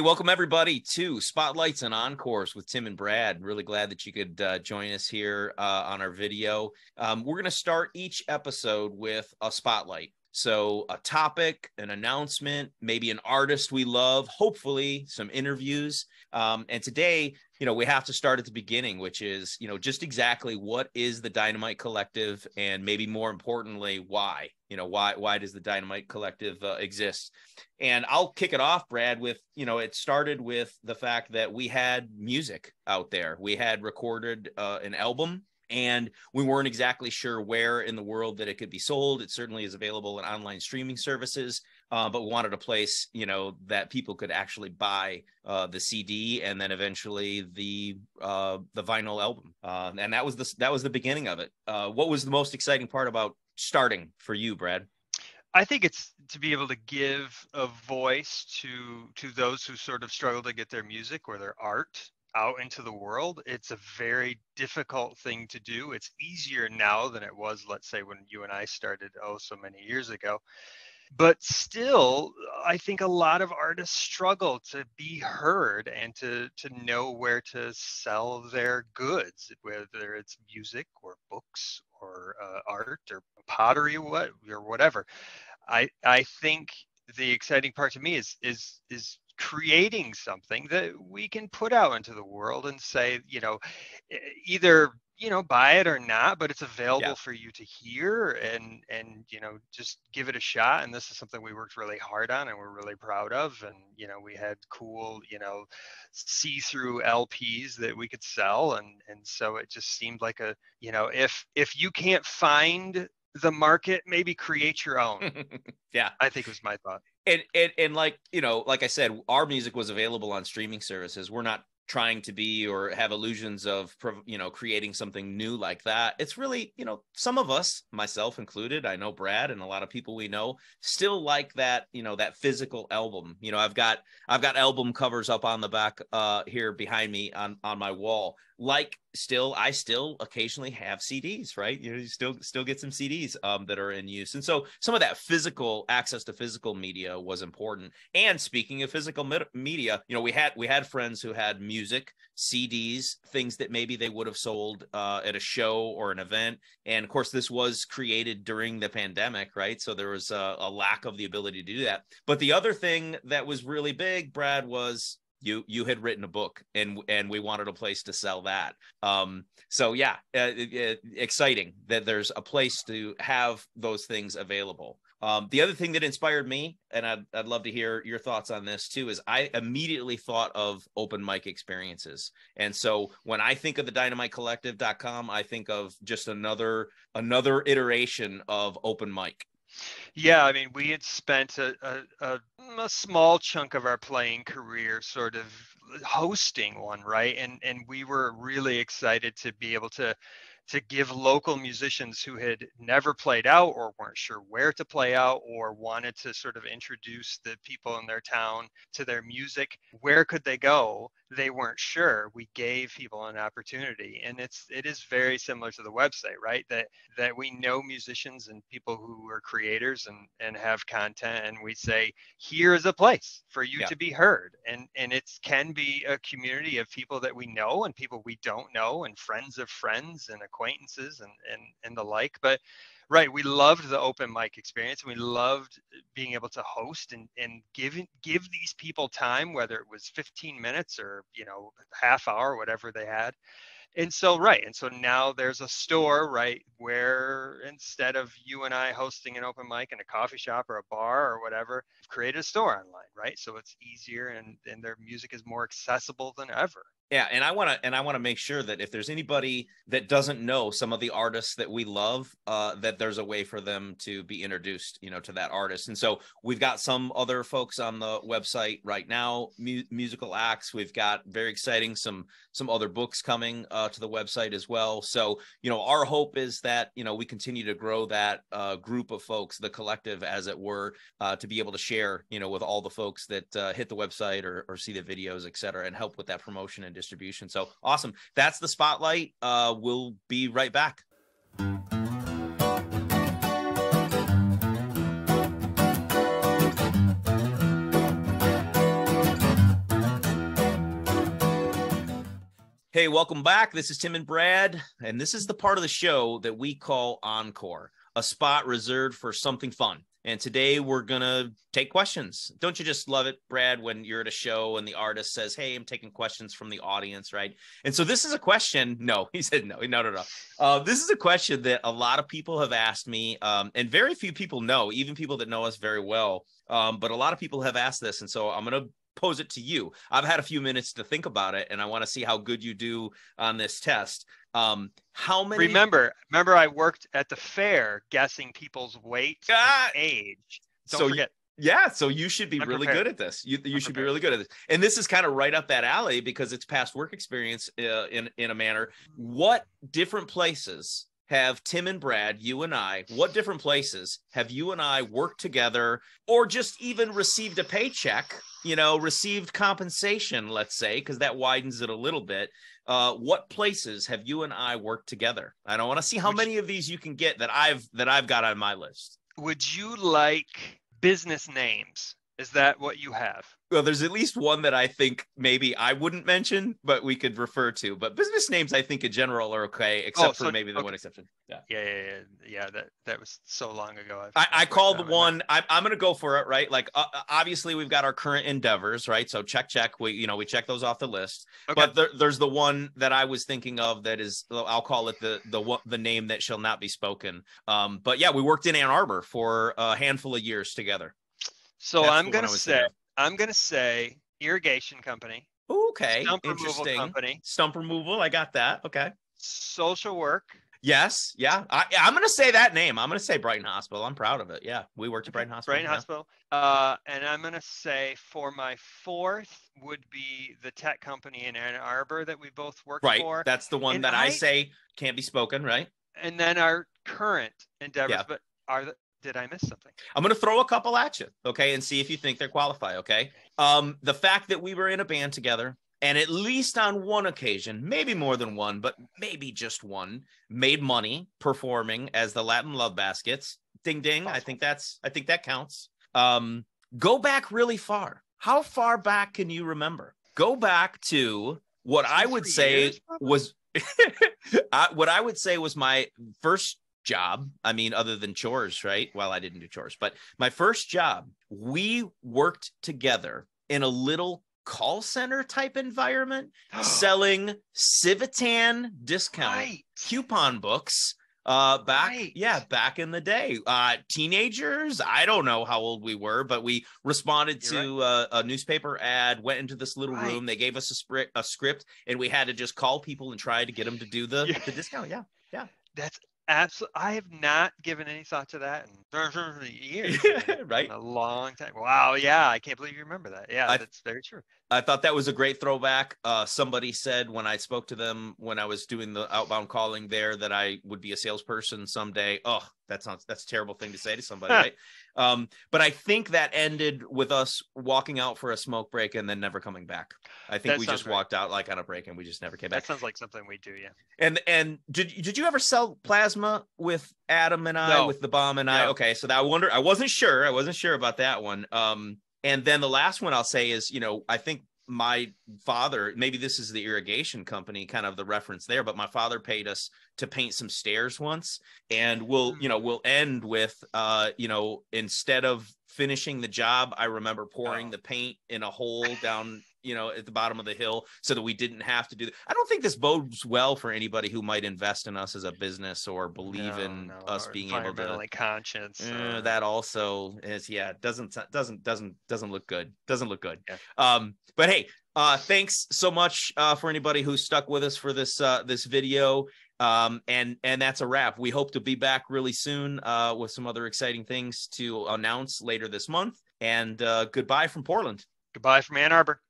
Hey, welcome everybody to Spotlights and Encores with Tim and Brad. Really glad that you could join us here on our video. We're going to start each episode with a spotlight. So a topic, an announcement, maybe an artist we love, hopefully some interviews. And today, we have to start at the beginning, which is, just exactly what is the Dynamite Collective, and maybe more importantly, why? Why does the Dynamite Collective exist? And I'll kick it off, Brad, with, it started with the fact that we had music out there. We had recorded an album, and we weren't exactly sure where in the world that it could be sold. It certainly is available in online streaming services, but we wanted a place, that people could actually buy the CD and then eventually the vinyl album. And that was the beginning of it. What was the most exciting part about starting for you, Brad? I think it's to be able to give a voice to those who sort of struggle to get their music or their art out into the world. It's a very difficult thing to do. It's easier now than it was, let's say, when you and I started so many years ago. But still, I think a lot of artists struggle to be heard and to know where to sell their goods, whether it's music or books or art or pottery or whatever. I think the exciting part to me is creating something that we can put out into the world and say, either buy it or not, but it's available for you to hear and just give it a shot. And this is something we worked really hard on and we're really proud of. And we had cool see-through LPs that we could sell, and so it just seemed like if you can't find the market, maybe create your own. Yeah, I think was my thought. And like I said, our music was available on streaming services. We're not trying to be or have illusions of creating something new like that. It's really, some of us, myself included, I know Brad and a lot of people we know, still like that, that physical album. I've got album covers up on the back here behind me on my wall. I still occasionally have CDs, right? You still get some CDs that are in use. And so some of that access to physical media was important. And speaking of physical media, we had friends who had music, CDs, things that maybe they would have sold at a show or an event. And of course, this was created during the pandemic, right? So there was a lack of the ability to do that. But the other thing that was really big, Brad, was you had written a book, and we wanted a place to sell that. So yeah, exciting that there's a place to have those things available. The other thing that inspired me, and I'd love to hear your thoughts on this too, is I immediately thought of open mic experiences. And so when I think of the dynamitecollective.com, I think of just another iteration of open mic. Yeah, I mean, we had spent a small chunk of our playing career sort of hosting one, right? And we were really excited to be able to give local musicians who had never played out or weren't sure where to play out or wanted to sort of introduce the people in their town to their music. Where could they go? They weren't sure. We gave people an opportunity, and it is very similar to the website, right? That we know musicians and people who are creators and have content, and we say, here is a place for you to be heard. And it can be a community of people that we know and people we don't know, and friends of friends and acquaintances and the like. But right, we loved the open mic experience. We loved being able to host and give these people time, whether it was 15 minutes or half hour, whatever they had. And so now there's a store, right, where instead of you and I hosting an open mic in a coffee shop or a bar or whatever, we've created a store online, right? So it's easier and their music is more accessible than ever. Yeah, and I want to make sure that if there's anybody that doesn't know some of the artists that we love, that there's a way for them to be introduced, to that artist. And so we've got some other folks on the website right now, musical acts. We've got very exciting some other books coming to the website as well. So our hope is that we continue to grow that group of folks, the collective, as it were, to be able to share with all the folks that hit the website or see the videos, et cetera, and help with that promotion and distribution. So awesome. That's the spotlight. We'll be right back. Hey, welcome back. This is Tim and Brad, and this is the part of the show that we call Encore, a spot reserved for something fun. And today we're going to take questions. Don't you just love it, Brad, when you're at a show and the artist says, hey, I'm taking questions from the audience, right? And so this is a question. No, he said no. This is a question that a lot of people have asked me, and very few people know, even people that know us very well. But a lot of people have asked this. And so I'm going to pose it to you. I've had a few minutes to think about it, and I want to see how good you do on this test. How many? Remember, I worked at the fair guessing people's weight and age. Don't forget. So you should be really good at this. You should be really good at this. And this is kind of right up that alley because it's past work experience in a manner. What different places have Tim and Brad, you and I, what different places have you and I worked together or just even received a paycheck, received compensation, let's say, because that widens it a little bit. What places have you and I worked together? I don't want to see how many of these you can get that I've got on my list. Would you like business names? Is that what you have? Well, there's at least one that I think maybe I wouldn't mention, but we could refer to. But business names, I think in general are okay, except for maybe the one exception. Yeah. That was so long ago. I called the one. I'm going to go for it, right? Like obviously we've got our current endeavors, right? So check. We check those off the list. Okay. But there's the one that I was thinking of that is, I'll call it the name that shall not be spoken. But yeah, we worked in Ann Arbor for a handful of years together. So I'm going to say irrigation company. Okay. Stump removal company. Stump removal. I got that. Okay. Social work. Yes. Yeah. I'm going to say that name. I'm going to say Brighton Hospital. I'm proud of it. Yeah. We worked at Brighton Hospital. Hospital. And I'm going to say for my fourth would be the tech company in Ann Arbor that we both worked for. Right. That's the one that I say can't be spoken. Right. And then our current endeavors, but did I miss something? I'm going to throw a couple at you, okay, and see if you think they qualify, okay? The fact that we were in a band together, and at least on one occasion, maybe more than one, but maybe just one, made money performing as the Latin Love Baskets. Ding, ding. I think that counts. Go back really far. How far back can you remember? Go back to what I would say was my first job. I mean, other than chores, right? Well, I didn't do chores, but my first job, we worked together in a little call center type environment, selling Civitan discount coupon books. Back in the day, teenagers, I don't know how old we were, but we responded to a newspaper ad, went into this little room. They gave us a script, and we had to just call people and try to get them to do the discount. Yeah. That's absolutely. I have not given any thought to that in years. Right? In a long time. Wow. Yeah. I can't believe you remember that. Yeah, that's very true. I thought that was a great throwback. Somebody said when I spoke to them, when I was doing the outbound calling there, that I would be a salesperson someday. Oh, that's a terrible thing to say to somebody, right? But I think that ended with us walking out for a smoke break and then never coming back. I think we just walked out like on a break and we just never came back. That sounds like something we do, yeah. And did you ever sell plasma with Adam and I, with the bomb and I? Okay, so I wasn't sure about that one. And then the last one I'll say is, I think my father, maybe this is the irrigation company, kind of the reference there, but my father paid us to paint some stairs once, and we'll end with, instead of finishing the job, I remember pouring the paint in a hole down, at the bottom of the hill so that we didn't have to do that. I don't think this bodes well for anybody who might invest in us as a business or believe in us being able to. Environmentally conscious. That also is, doesn't look good. Doesn't look good. Yeah. But hey, thanks so much for anybody who stuck with us for this video. And that's a wrap. We hope to be back really soon with some other exciting things to announce later this month. And goodbye from Portland. Goodbye from Ann Arbor.